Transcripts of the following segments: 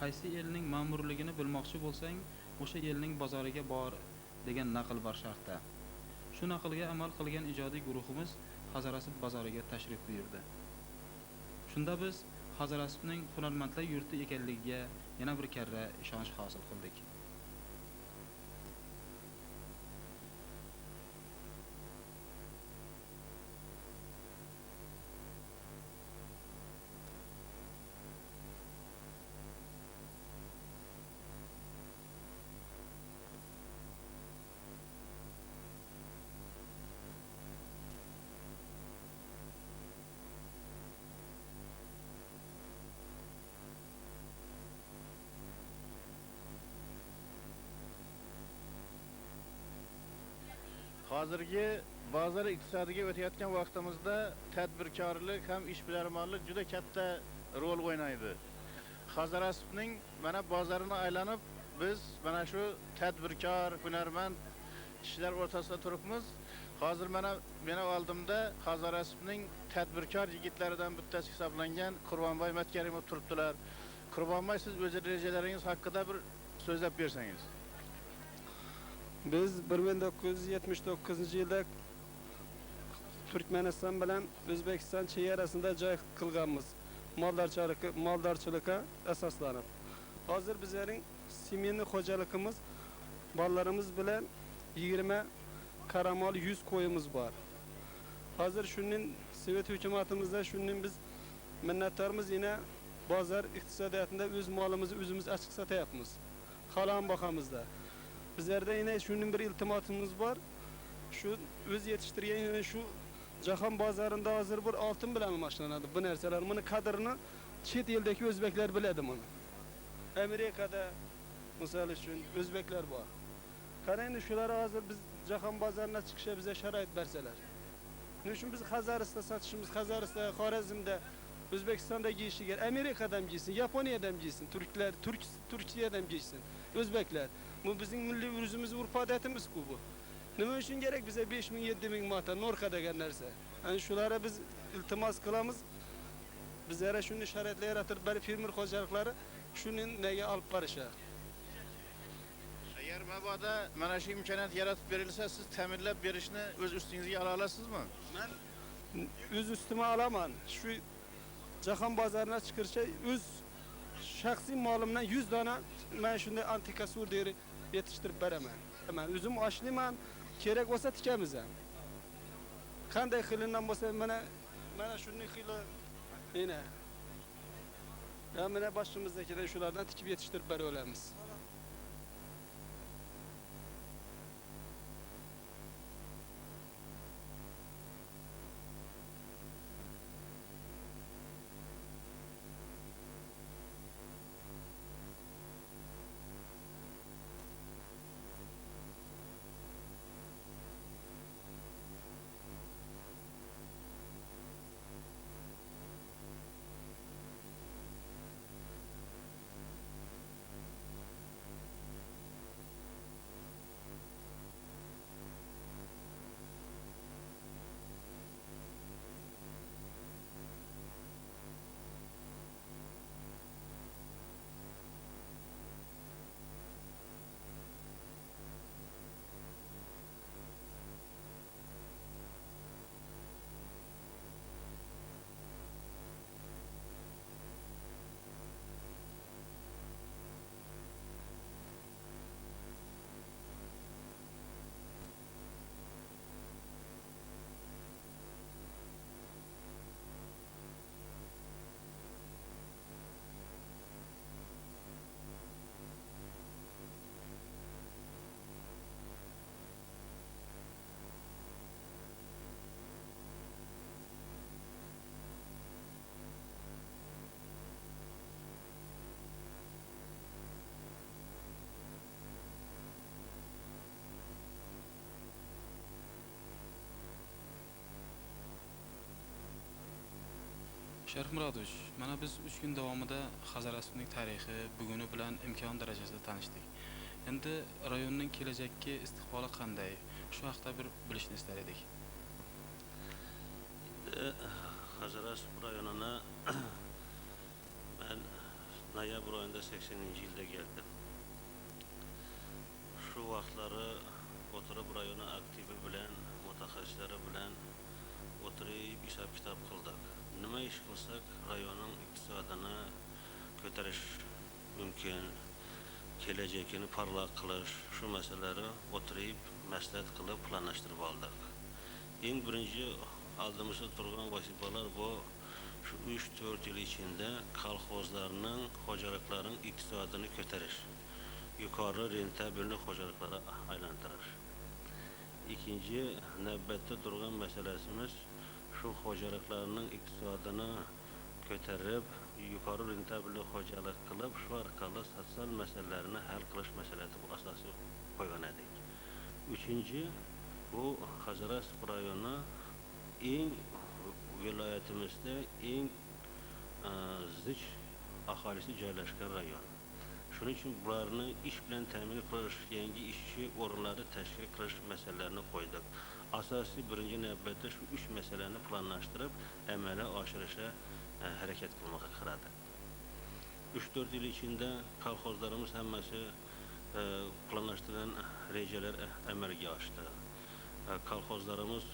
qaysi elning ma'murligini bilmoqchi bo'lsang, o'sha elning bozoriga bor degan naql bor shartda. Shu naqlga amal qilgan ijodiy guruhimiz Hazorasp bozoriga tashrif buyurdi. Shunda biz Hazorasbning hunarmandlar yurti ekanligiga yana bir karra ishonch hosil qildik. Hozirgi bozor iqtisodiga o'tayotgan vaqtimizda tadbirkorlik ham ishbilarmonlik juda katta rol o'ynaydi. Hazorasbning mana bozorini aylanib biz mana shu tadbirkor, hunarmand kishilar o'rtasida turibmiz. Hozir meni oldimda Hazorasbning tadbirkor yigitlaridan bittasi hisoblangan Qurbonboy Matkarimov turibdilar. Qurbonboy, siz o'z rejalaringiz haqida bir so'zlab bersangiz. Biz 1979-yilda Turkmeniston bilan O'zbekiston chegarasida joy qilganmiz. Moldorchilikka asoslanib. Hozir bizning semenli xo'jaligimiz bolalarimiz bilan 20 karamol 100 qo'yimiz bor. Hozir shuning Sovet hukumatimizda shuning biz minnatdormiz, yana bozor iqtisodiyotida o'z molimizni o'zimiz ochiq sotyapmiz. Halol boqamizda. Bizlarda yine şunun bir iltimatımız var. Şu öz yetiştirgen şu jahon bozorida hozir bir oltin bilan boshlanadi. Bu narsalar buni qadrini chet eldagi o'zbeklar biladi buni. Amerikada misol uchun o'zbeklar bor. Qarang, shular hozir biz jahon bozorina chiqishga bizga sharoit bersalar. Nima uchun biz Hazorasda sotishimiz, Hazorasda, Xorazmda, O'zbekistonda giyishiga, Amerikadan giysin, Yaponiyadan giysin, Turklar, Turkiyadan giysin, o'zbeklar. Bu bizning milliy urfimiz, urf odatimiz ku bu. Nima uchun kerak bize 5000 7000 mata norqa degan narsa. Ana shularga biz iltimos qilamiz. Bizlara shuni sharoitlar yaratib berib fermer xo'jaliklari shuni nega olib borishadi. Agar mabodo mana shu imkoniyat yaratib berilsa, siz ta'minlab berishni o'z ustingizga ola olasizmi? Men o'z ustima olaman. Shu jahon bozorina chiqirsa o'z shaxsiy molimdan 100 dona men shunday antika surderi yetishtirib beraman. Men o'zim oshliman, kerak bo'lsa tikamiz ham. Qanday xilindan bo'lsa mana shunday xili yana. Ya mana boshimizdagilar shulardan tikib yetishtirib bera olamiz. Sharif Murodovich, mana biz 3 kun davomida Hazorasbning tarixi, buguni bilan imkon darajasida tanishdik. Endi rayonning kelajakki istiqboli qanday? Shu haqida bir bilishni istar edik. Hazorasp rayonini men noyabr oyında 80-ci ildə gəldim. Şu vaxtları oturup rayona aktivi bilen, mutaxassisləri bilen oturup hesab kitap kıldık. Nima iş kılsak rayonun iktisadını götürüş mümkün, geleceğini parlak kılış, şu meseleleri oturup məsləhət kılıp planlaştırıp aldık. En birinci aldığımızda durğan vazifalar bu, şu 3-4 yıl içinde kolxozlarının, hocalıkların iktisadını götürüş, yukarı rentabilni hocalıklara aylandırır. İkinci növbette durğan meselesimiz şu hocalıklarının iktisadını götürüp yukarı rentabilni hocalık kılıp şu arkalı sosyal meselelerini hal kılış meselesi bu asası koygan edik. Üçüncü bu Hazarasp rayonu en vilayetimizde en zich ahalisi yerleşken rayon. Şunun için buralarını iş bilen temin kılış, yeni işçi orunları teşkil kılış meselelerini koyduk. Asası birinci növbette şu üç meselelerini planlaştırıp əmələ aşırışa hareket kılmaya kıradı. 3-4 yıl içinde kolxozlarımız həmməsi planlaştıran receler əməlgə açtı. Kolxozlarımız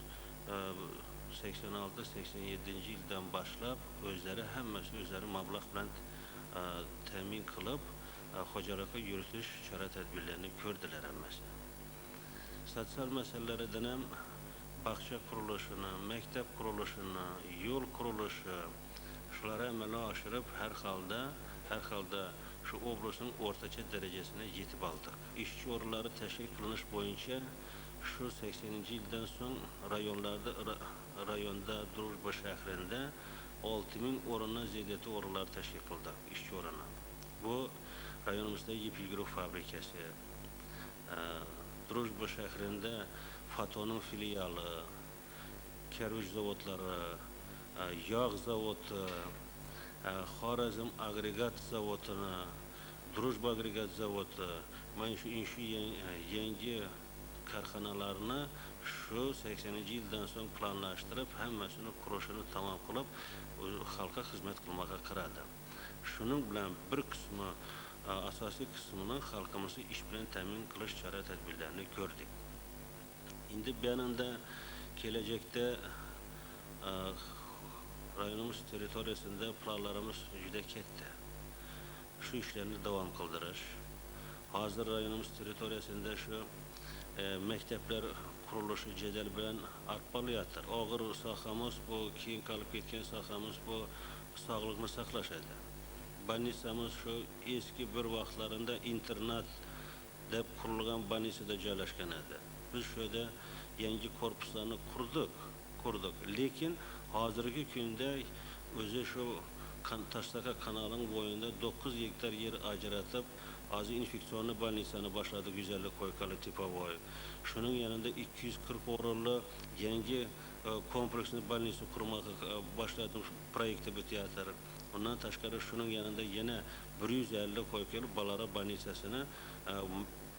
86-87 ildən başlap özləri həmməsi özləri məbləğ bilen təmin kılıp hocalıqı yürütüş çara tədbirlərini gördülər həmməsi. Sosyal meselelerden hem bahçe kuruluşunu, mektep kuruluşunu, yol kuruluşu, şuları əmələ aşırıp her halda şu oblusun ortaça derecesine yetip aldık. İşçi orları teşkil kılınış boyunca şu 80-ci ildən son rayonda Drujba şehrinde 6000 oruna ziyadeti orlar teşkil kıldık, işçi oruna. Bu rayonumuzda ip yuguru fabrikası, Drujba şehrinde Fatonun filialı, kervuj zavodları, yağ zavodu, Xorazm agregat zavodunu, Drujba agregat zavodu, ben şu yeni karxanalarını şu 80-ci ildən son planlaştırıp həmməsini kuruşunu tamam kılıp halka hizmet kılmağa kıradı. Şunun bilen bir kısmı, asasi kısmını halkımızı iş bilen təmin kılış çara tədbirlərini gördük. İndi beyanında gelecekte rayonumuz teritoriyasında planlarımız juda katta. Şu işlerini devam kıldırır. Hazır rayonumuz teritoriyasında şu mektepler kuruluşu cedel bilen artmalıyadır. Ağır sahamız bu, keyin kalıp ketken sahamız bu sağlığını saklaşadı. Banisamız şu eski bir vaxtlarında internat deb kurulgan banisada joylashgan edi. Biz şöyle yangi korpuslarını kurduk. Lekin hozirgi kunda o'zi şu Taştaka kanalın boyunda 9 hektar yer ajratib, azı infeksiyonlu banisani başladı, güzellik koykalı tipovoy. Şunun yanında 240 orunlu yangi kompleksli banisi kurmağa başladım, proyekti bityatır. Ondan tashqari şunun yanında yine 150 koykalı balara banisasini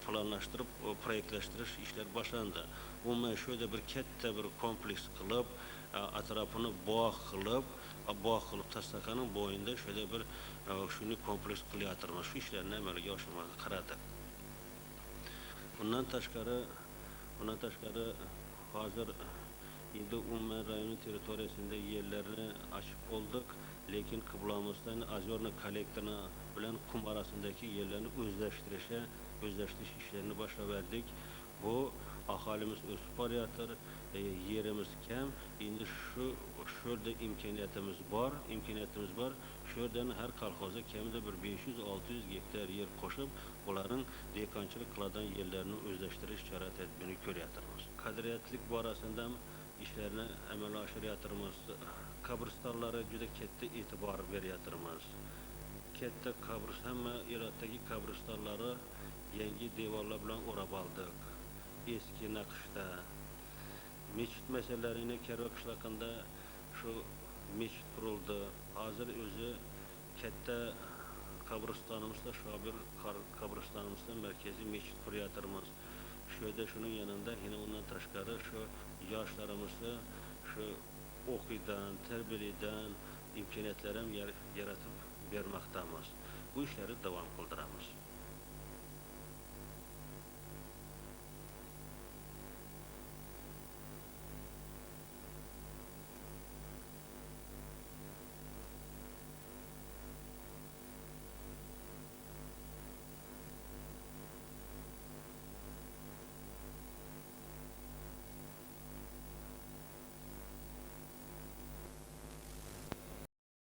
planlaştırıp proyektleştiriş işler başlandı. Umuman şöyle bir katta bir kompleks kılıp atrafını boğa kılıp Taştaka'nın boyunda şöyle bir şunu kompleks kılıyatırmış. Şu işlerini əməlgə aşırmağa qaradık. Bundan tashqari hazır indi umuman rayonun teritoriyasında yerlerini açıp olduk. Lekin kıblamızdan Azyorna kollektoruna bilen kum arasındaki yerlerini özleştiriş işlerini başlaverdik. Bu ahalimiz ösüp barıyatır, yerimiz kem. Indi şurada imkaniyetimiz var. Şuradan her kolxoza kemide bir 500-600 hektar yer koşup, onların dekançılık kıladan yerlerini özleştiriş çara tedbirini görüyatırmız. Kadriyatlık bu arasında işlerine əmələ aşırıyatırmız. Kabristanlara juda katta etibar beriyatırmız. Katta hamma Irakdagi kabristanları yangi devorlar bilan o'rab oldik. Eski naqshda meçit meselelerini Kerva qishlog'ida şu meçit kuruldu. Hazır özü katta kabristanımızda Şabir kabristanımızda merkezi meçit kuruyatırmız. Şöyle şunun yanında yine ondan tashqari şu yaşlarımızı şu okuydan, terbiyeden imkaniyetlerim yaratıp vermektamiz. bu işleri devam kıldıramiz.